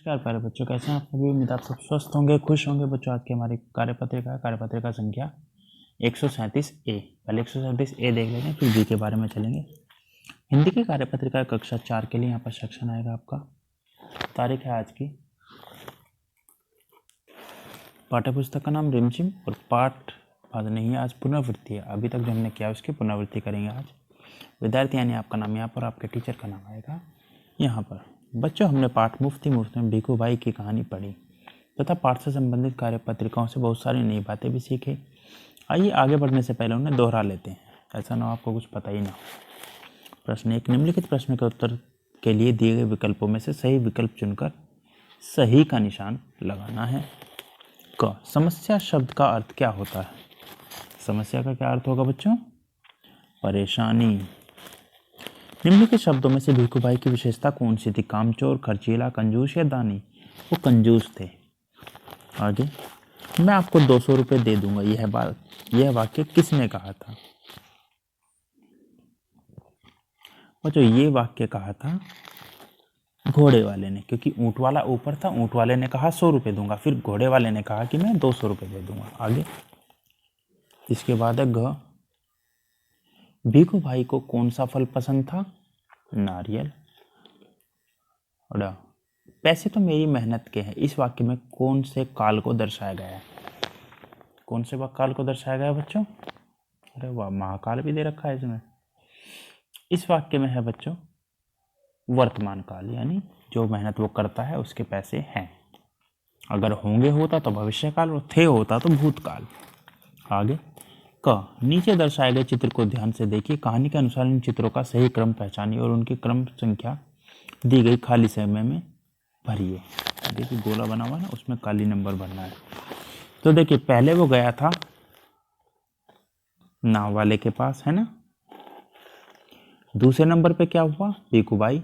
नमस्कार प्यारे बच्चों, कैसे हैं आप सभी। उम्मीद आप सब स्वस्थ होंगे, खुश होंगे। बच्चों, आज की हमारी कार्यपत्रिका संख्या 137 ए। पहले 137 ए देख लेंगे, फिर बी के बारे में चलेंगे। हिंदी की कार्यपत्रिका कक्षा 4 के लिए यहाँ पर सेक्शन आएगा आपका। तारीख है आज की। पाठ्य पुस्तक का नाम रिमझिम और पाठ आज नहीं है, आज पुनरावृत्ति है। अभी तक जो हमने किया उसकी पुनरावृत्ति करेंगे आज। विद्यार्थी यानी आपका नाम यहाँ पर, आपके टीचर का नाम आएगा यहाँ पर। बच्चों, हमने पाठ मुफ्ती मुफ्त में भीखू भाई की कहानी पढ़ी तथा पाठ से संबंधित कार्यपत्रिकाओं से बहुत सारी नई बातें भी सीखे। आइए आगे बढ़ने से पहले उन्हें दोहरा लेते हैं, ऐसा ना आपको कुछ पता ही ना हो। प्रश्न एक, निम्नलिखित प्रश्न के उत्तर के लिए दिए गए विकल्पों में से सही विकल्प चुनकर सही का निशान लगाना है। क, समस्या शब्द का अर्थ क्या होता है? समस्या का क्या अर्थ होगा बच्चों? परेशानी। निम्नलिखित शब्दों में से भीखू भाई की विशेषता कौन सी थी? कामचोर, खर्चीला, कंजूस या दानी? वो कंजूस थे। आगे, मैं आपको 200 रुपये दे दूंगा, यह वाक्य किसने कहा था? बच्चों, ये वाक्य कहा था घोड़े वाले ने, क्योंकि ऊंट वाला ऊपर था। ऊंट वाले ने कहा 100 रुपये दूंगा, फिर घोड़े वाले ने कहा कि मैं 200 रुपये दे दूंगा। आगे, इसके बाद है घ, भीखू भाई को कौन सा फल पसंद था? नारियल। और पैसे तो मेरी मेहनत के हैं, इस वाक्य में कौन से काल को दर्शाया गया है? कौन से काल को दर्शाया गया है बच्चों? अरे वाह, महाकाल भी दे रखा है इसमें। इस वाक्य में है बच्चों वर्तमान काल, यानी जो मेहनत वो करता है उसके पैसे हैं। अगर होंगे होता तो भविष्य काल, और थे होता तो भूतकाल। आगे, क, नीचे दर्शाए गए चित्र को ध्यान से देखिए। कहानी के अनुसार इन चित्रों का सही क्रम पहचानिए और उनकी क्रम संख्या दी गई खाली समय में भरिए। देखिए गोला बना हुआ है ना, उसमें खाली नंबर भरना है। तो देखिए, पहले वो गया था नाव वाले के पास, है ना। दूसरे नंबर पे क्या हुआ? भीखू भाई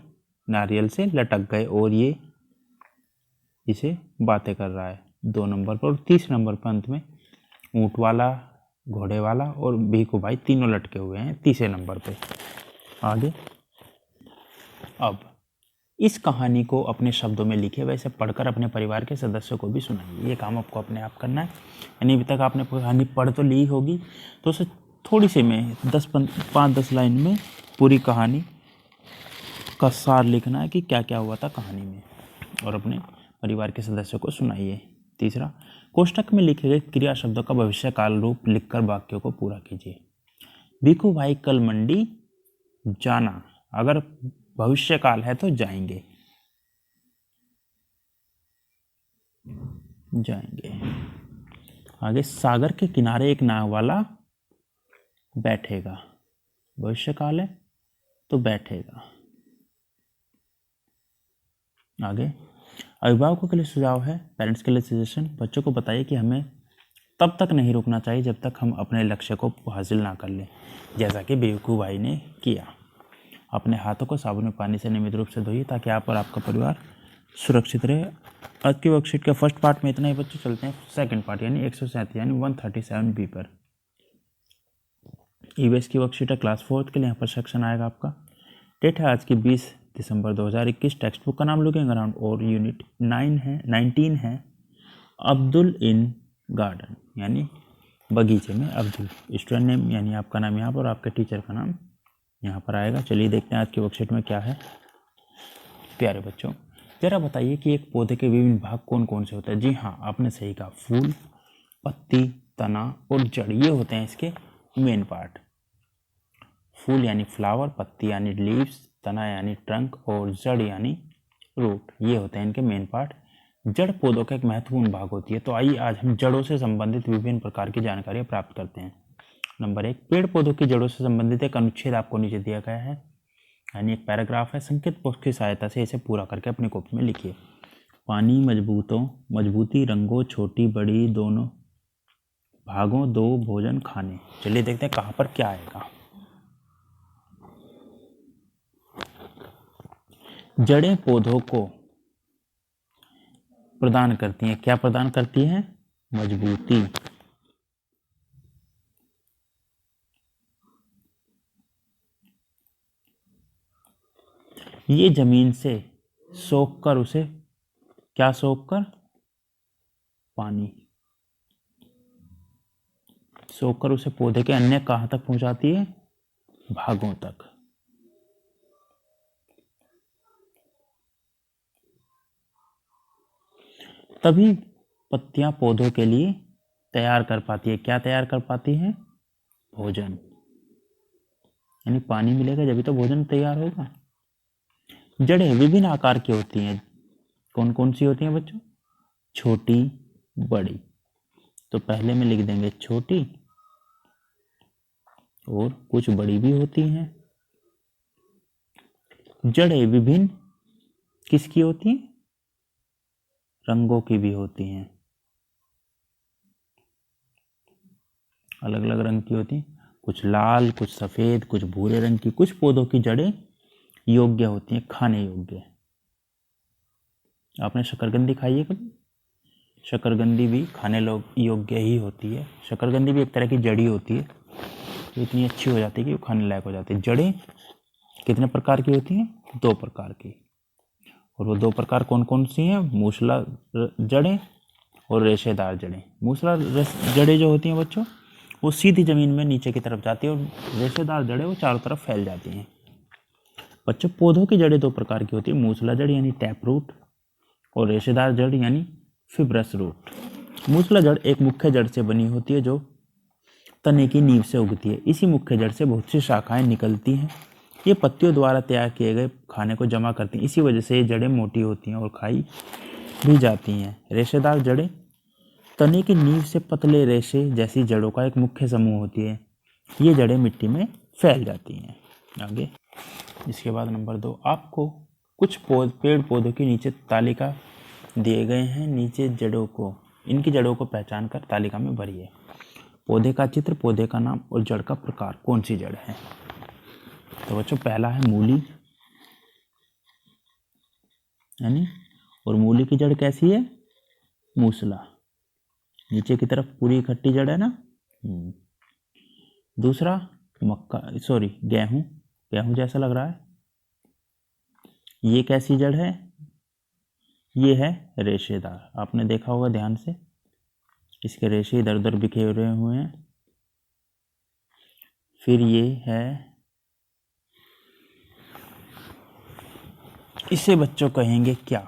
नारियल से लटक गए और ये इसे बातें कर रहा है 2 नंबर पर। और तीसरे नंबर पर अंत में ऊंट वाला, घोड़े वाला और भीखू भाई तीनों लटके हुए हैं तीसरे नंबर पे। आगे, अब इस कहानी को अपने शब्दों में लिखिए, वैसे पढ़कर अपने परिवार के सदस्यों को भी सुनाइए। ये काम आपको अपने आप करना है। यानी अभी तक आपने कहानी पढ़ तो ली होगी, तो उसे थोड़ी सी में 5-10 लाइन में पूरी कहानी का सार लिखना है कि क्या क्या हुआ था कहानी में, और अपने परिवार के सदस्यों को सुनाइए। तीसरा, कोष्टक में लिखे गए क्रिया शब्दों का भविष्य काल रूप लिखकर वाक्यों को पूरा कीजिए। भीखू भाई कल मंडी जाना, अगर भविष्य काल है तो जाएंगे। आगे, सागर के किनारे एक नाव वाला बैठेगा, भविष्य काल है तो बैठेगा। आगे, अभिभावकों के लिए सुझाव है, पेरेंट्स के लिए सजेशन। बच्चों को बताइए कि हमें तब तक नहीं रुकना चाहिए जब तक हम अपने लक्ष्य को हासिल ना कर लें, जैसा कि भीखू भाई ने किया। अपने हाथों को साबुन में पानी से नियमित रूप से धोइए ताकि आप और आपका परिवार सुरक्षित रहे। आज की वर्कशीट के फर्स्ट पार्ट में इतना ही बच्चों। चलते हैं सेकंड पार्ट यानी 137 यानी 137 बी पर। ईवीएस की वर्कशीट है क्लास 4 के लिए। यहाँ पर सेक्शन आएगा आपका। डेट है आज की 20 दिसंबर 2021। टेक्स्ट बुक का नाम लुकिंग अराउंड और यूनिट 19 है अब्दुल इन गार्डन, यानी बगीचे में अब्दुल। स्टूडेंट नेम यानी आपका नाम यहाँ पर और आपके टीचर का नाम यहाँ पर आएगा। चलिए देखते हैं आज की वर्कशीट में क्या है। प्यारे बच्चों, जरा बताइए कि एक पौधे के विभिन्न भाग कौन कौन से होते हैं? जी हाँ, आपने सही कहा, फूल, पत्ती, तना और जड़, ये होते हैं इसके मेन पार्ट। फूल यानी फ्लावर, पत्ती यानी लीव्स, तना यानी ट्रंक और जड़ यानी रूट, ये होते हैं इनके मेन पार्ट। जड़ पौधों का एक महत्वपूर्ण भाग होती है। तो आइए आज हम जड़ों से संबंधित विभिन्न प्रकार की जानकारियाँ प्राप्त करते हैं। नंबर 1, पेड़ पौधों की जड़ों से संबंधित एक अनुच्छेद आपको नीचे दिया गया है, यानी एक पैराग्राफ है। संकेत बॉक्स की सहायता से इसे पूरा करके अपनी कॉपी में लिखिए। पानी, मजबूती, रंगों, छोटी बड़ी दोनों भागों, दो, भोजन, खाने। चलिए देखते हैं कहाँ पर क्या आएगा। जड़ें पौधों को प्रदान करती हैं, क्या प्रदान करती हैं? मजबूती। ये जमीन से सोख कर उसे क्या सोख कर? पानी सोख कर उसे पौधे के अन्य कहाँ तक पहुंचाती है? भागों तक। तभी पत्तियां पौधों के लिए तैयार कर पाती है। क्या तैयार कर पाती है? भोजन। यानी पानी मिलेगा जब तो भोजन तैयार होगा। जड़ें विभिन्न आकार की होती हैं। कौन कौन सी होती हैं बच्चों? छोटी, बड़ी। तो पहले में लिख देंगे छोटी, और कुछ बड़ी भी होती हैं। जड़ें विभिन्न किसकी होती हैं? रंगों की भी होती हैं। अलग अलग रंग की होती हैं, कुछ लाल, कुछ सफेद, कुछ भूरे रंग की। कुछ पौधों की जड़ें योग्य होती हैं, खाने योग्य। आपने शकरकंदी खाई है कभी? शकरकंदी भी खाने योग्य ही होती है। शकरकंदी भी एक तरह की जड़ी होती है, तो इतनी अच्छी हो जाती है कि वो खाने लायक हो जाती है। जड़ें कितने प्रकार की होती हैं? 2 प्रकार की। और वो 2 प्रकार कौन कौन सी हैं? मूसला जड़ें और रेशेदार जड़ें। मूसला जड़ें जो होती हैं बच्चों, वो सीधी जमीन में नीचे की तरफ जाती है, और रेशेदार जड़ें वो चारों तरफ फैल जाती हैं। बच्चों, पौधों की जड़ें 2 प्रकार की होती है, मूसला जड़ यानी टैप रूट, और रेशेदार जड़ यानी फिब्रस रूट। मूसला जड़ एक मुख्य जड़ से बनी होती है जो तने की नींव से उगती है। इसी मुख्य जड़ से बहुत सी शाखाएं निकलती हैं। ये पत्तियों द्वारा तैयार किए गए खाने को जमा करती हैं। इसी वजह से ये जड़ें मोटी होती हैं और खाई भी जाती हैं। रेशेदार जड़ें तने की नींव से पतले रेशे जैसी जड़ों का एक मुख्य समूह होती है। ये जड़ें मिट्टी में फैल जाती हैं। आगे इसके बाद नंबर 2, आपको कुछ पेड़ पौधों के नीचे तालिका दिए गए हैं। नीचे इनकी जड़ों को पहचान कर तालिका में भरिए। पौधे का चित्र, पौधे का नाम और जड़ का प्रकार। कौन सी जड़ है? तो बच्चों, पहला है मूली, यानी, और मूली की जड़ कैसी है? मूसला। नीचे की तरफ पूरी इकट्ठी जड़ है ना। दूसरा गेहूं। गेहूं जैसा लग रहा है। ये कैसी जड़ है? ये है रेशेदार। आपने देखा होगा ध्यान से, इसके रेशे इधर उधर बिखेरे हुए हैं। फिर ये है, इसे बच्चों कहेंगे क्या?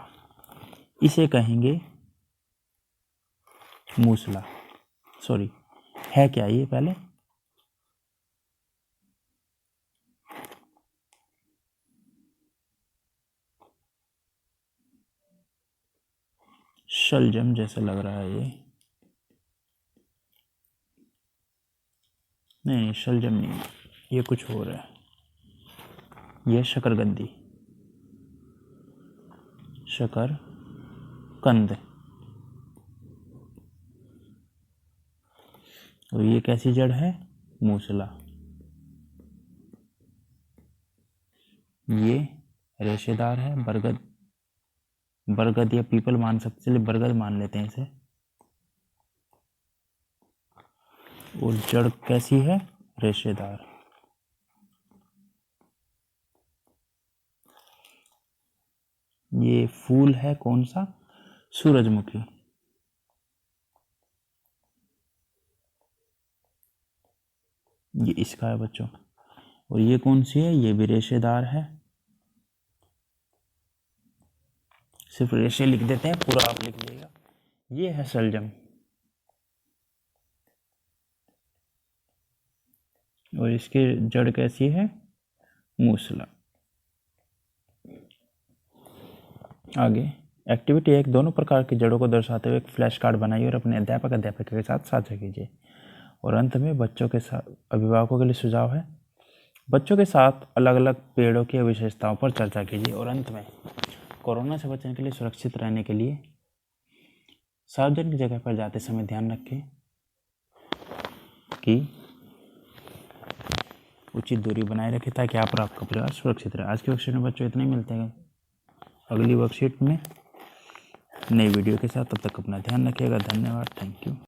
इसे कहेंगे मूसला। है क्या ये? पहले शलजम जैसा लग रहा है ये। नहीं, शलजम नहीं, ये कुछ और है। ये शकरकंदी, शकरकंद। और ये कैसी जड़ है? मूसला। ये रेशेदार है। बरगद या पीपल मान सकते, चलिए बरगद मान लेते हैं इसे। और जड़ कैसी है? रेशेदार। ये फूल है कौन सा? सूरजमुखी। ये इसका है बच्चों। और ये कौन सी है? ये भी रेशेदार है। सिर्फ रेशे लिख देते हैं, पूरा आप लिख लीजिएगा। ये है शलजम। और इसकी जड़ कैसी है? मूसला। आगे एक्टिविटी 1, दोनों प्रकार की जड़ों को दर्शाते हुए एक फ्लैश कार्ड बनाइए और अपने अध्यापक के साथ साझा कीजिए। और अंत में बच्चों के साथ अभिभावकों के लिए सुझाव है, बच्चों के साथ अलग अलग पेड़ों की विशेषताओं पर चर्चा कीजिए। और अंत में कोरोना से बचने के लिए, सुरक्षित रहने के लिए सार्वजनिक जगह पर जाते समय ध्यान रखें कि उचित दूरी बनाए रखें, ताकि आप और आपका परिवार सुरक्षित रहे। आज के वर्कशीट में बच्चों इतने ही मिलते हैं अगली वर्कशीट में नई वीडियो के साथ। तब तक अपना ध्यान रखिएगा। धन्यवाद। Thank you.